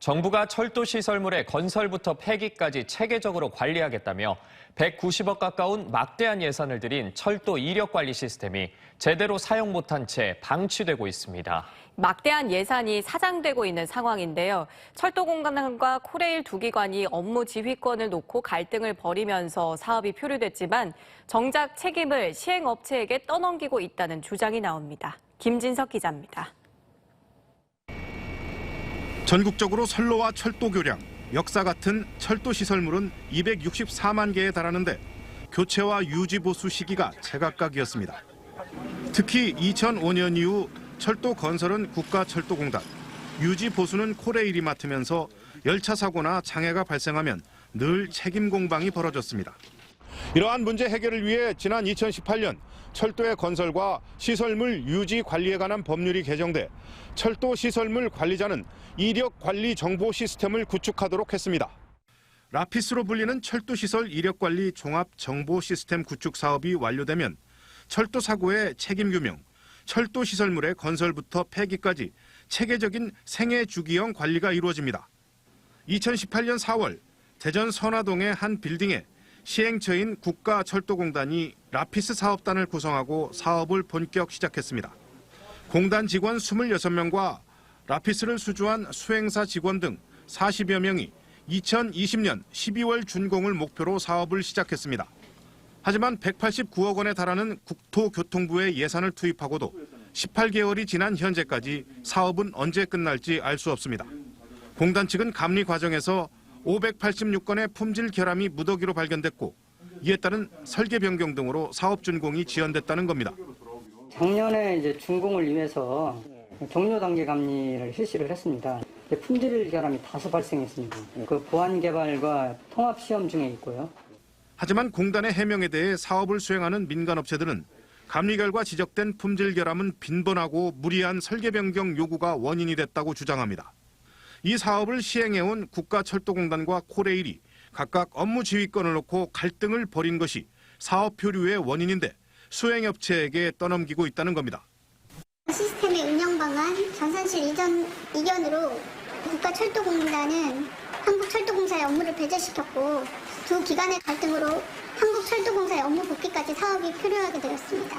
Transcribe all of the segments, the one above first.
정부가 철도 시설물의 건설부터 폐기까지 체계적으로 관리하겠다며 190억 가까운 막대한 예산을 들인 철도 이력 관리 시스템이 제대로 사용 못한 채 방치되고 있습니다. 막대한 예산이 사장되고 있는 상황인데요. 철도공단과 코레일 두 기관이 업무 지휘권을 놓고 갈등을 벌이면서 사업이 표류됐지만 정작 책임을 시행업체에게 떠넘기고 있다는 주장이 나옵니다. 김진석 기자입니다. 전국적으로 선로와 철도 교량, 역사 같은 철도 시설물은 264만 개에 달하는데 교체와 유지 보수 시기가 제각각이었습니다. 특히 2005년 이후 철도 건설은 국가철도공단, 유지 보수는 코레일이 맡으면서 열차 사고나 장애가 발생하면 늘 책임 공방이 벌어졌습니다. 이러한 문제 해결을 위해 지난 2018년 철도의 건설과 시설물 유지 관리에 관한 법률이 개정돼 철도 시설물 관리자는 이력 관리 정보 시스템을 구축하도록 했습니다. 라피스로 불리는 철도 시설 이력 관리 종합 정보 시스템 구축 사업이 완료되면 철도 사고의 책임 규명, 철도 시설물의 건설부터 폐기까지 체계적인 생애 주기형 관리가 이루어집니다. 2018년 4월 대전 선화동의 한 빌딩에 시행처인 국가철도공단이 라피스 사업단을 구성하고 사업을 본격 시작했습니다. 공단 직원 26명과 라피스를 수주한 수행사 직원 등 40여 명이 2020년 12월 준공을 목표로 사업을 시작했습니다. 하지만 189억 원에 달하는 국토교통부의 예산을 투입하고도 18개월이 지난 현재까지 사업은 언제 끝날지 알 수 없습니다. 공단 측은 감리 과정에서 586건의 품질 결함이 무더기로 발견됐고 이에 따른 설계 변경 등으로 사업 준공이 지연됐다는 겁니다. 작년에 이제 준공을 위해서 종료 단계 감리를 실시를 했습니다. 품질 결함이 다소 발생했습니다. 그 보안 개발과 통합 시험 중에 있고요. 하지만 공단의 해명에 대해 사업을 수행하는 민간업체들은 감리 결과 지적된 품질 결함은 빈번하고 무리한 설계 변경 요구가 원인이 됐다고 주장합니다. 이 사업을 시행해온 국가철도공단과 코레일이 각각 업무 지휘권을 놓고 갈등을 벌인 것이 사업 표류의 원인인데 수행업체에게 떠넘기고 있다는 겁니다. 시스템의 운영 방안, 전산실 이전으로 국가철도공단은 한국철도공사의 업무를 배제시켰고 두 기관의 갈등으로 한국철도공사의 업무 복귀까지 사업이 표류하게 되었습니다.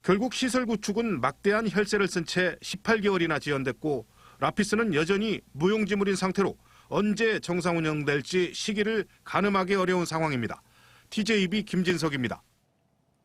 결국 시설 구축은 막대한 혈세를 쓴 채 18개월이나 지연됐고 라피스는 여전히 무용지물인 상태로 언제 정상 운영될지 시기를 가늠하기 어려운 상황입니다. TJB 김진석입니다.